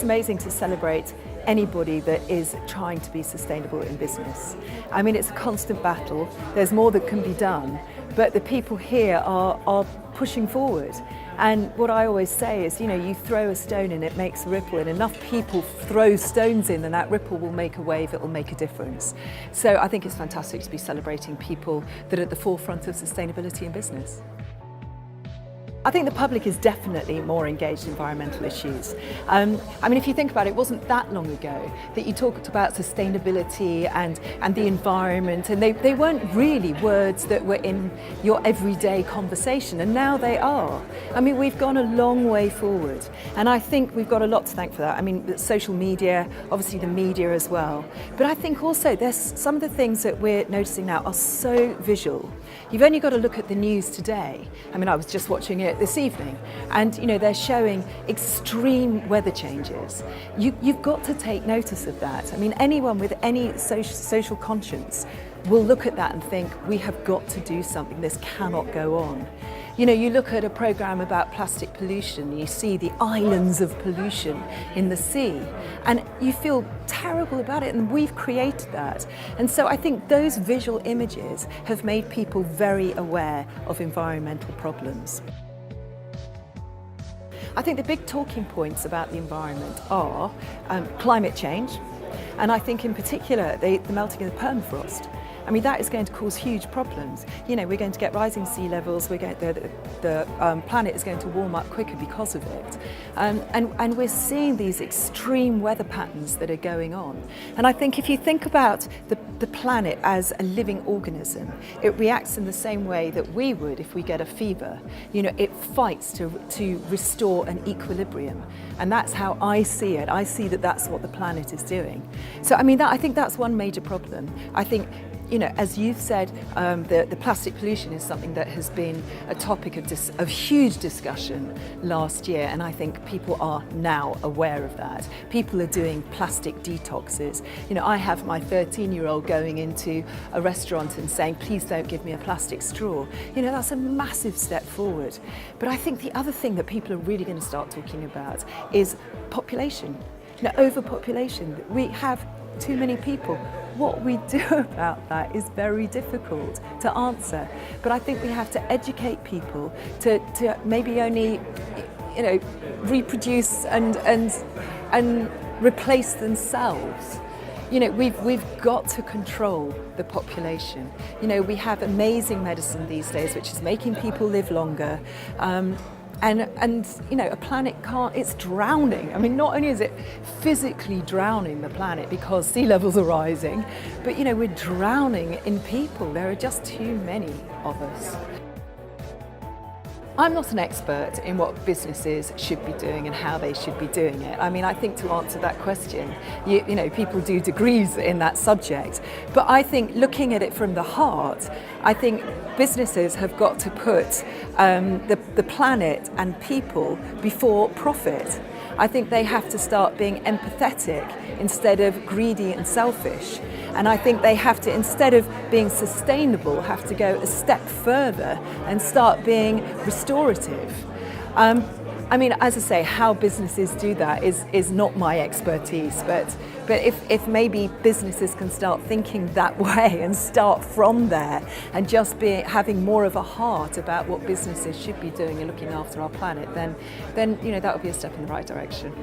amazing to celebrate anybody that is trying to be sustainable in business. I mean, it's a constant battle. There's more that can be done, but the people here are pushing forward. And what I always say is, you throw a stone and it makes a ripple, and enough people throw stones in and that ripple will make a wave, it will make a difference. So I think it's fantastic to be celebrating people that are at the forefront of sustainability in business. I think the public is definitely more engaged in environmental issues. I mean, if you think about it, it wasn't that long ago that you talked about sustainability and the environment, and they weren't really words that were in your everyday conversation, and now they are. I mean, we've gone a long way forward, and I think we've got a lot to thank for that. I mean, social media, obviously the media as well, but I think also there's some of the things that we're noticing now are so visual. You've only got to look at the news today. I mean, I was just watching it this evening, and they're showing extreme weather changes. You've got to take notice of that. I mean, anyone with any social conscience will look at that and think, we have got to do something, this cannot go on. You look at a programme about plastic pollution, you see the islands of pollution in the sea, and you feel terrible about it, and we've created that. And so I think those visual images have made people very aware of environmental problems. I think the big talking points about the environment are climate change, and I think in particular the melting of the permafrost. I mean, that is going to cause huge problems. We're going to get rising sea levels, the planet is going to warm up quicker because of it. And we're seeing these extreme weather patterns that are going on. And I think if you think about the planet as a living organism, it reacts in the same way that we would if we get a fever. It fights to restore an equilibrium. And that's how I see it. I see that that's what the planet is doing. So, I mean, I think that's one major problem. I think, as you've said, the plastic pollution is something that has been a topic of huge discussion last year, and I think people are now aware of that. People are doing plastic detoxes. I have my 13-year-old going into a restaurant and saying, please don't give me a plastic straw. That's a massive step forward. But I think the other thing that people are really going to start talking about is population. Overpopulation. We have too many people. What we do about that is very difficult to answer. But I think we have to educate people to maybe only, reproduce and replace themselves. We've got to control the population. We have amazing medicine these days, which is making people live longer. And a planet it's drowning. I mean, not only is it physically drowning the planet because sea levels are rising, but we're drowning in people. There are just too many of us. I'm not an expert in what businesses should be doing and how they should be doing it. I mean, I think to answer that question, people do degrees in that subject. But I think looking at it from the heart, I think businesses have got to put the planet and people before profit. I think they have to start being empathetic instead of greedy and selfish. And I think they have to, instead of being sustainable, have to go a step further and start being restorative. I mean, as I say, how businesses do that is not my expertise, but if maybe businesses can start thinking that way and start from there and just having more of a heart about what businesses should be doing and looking after our planet, then that would be a step in the right direction.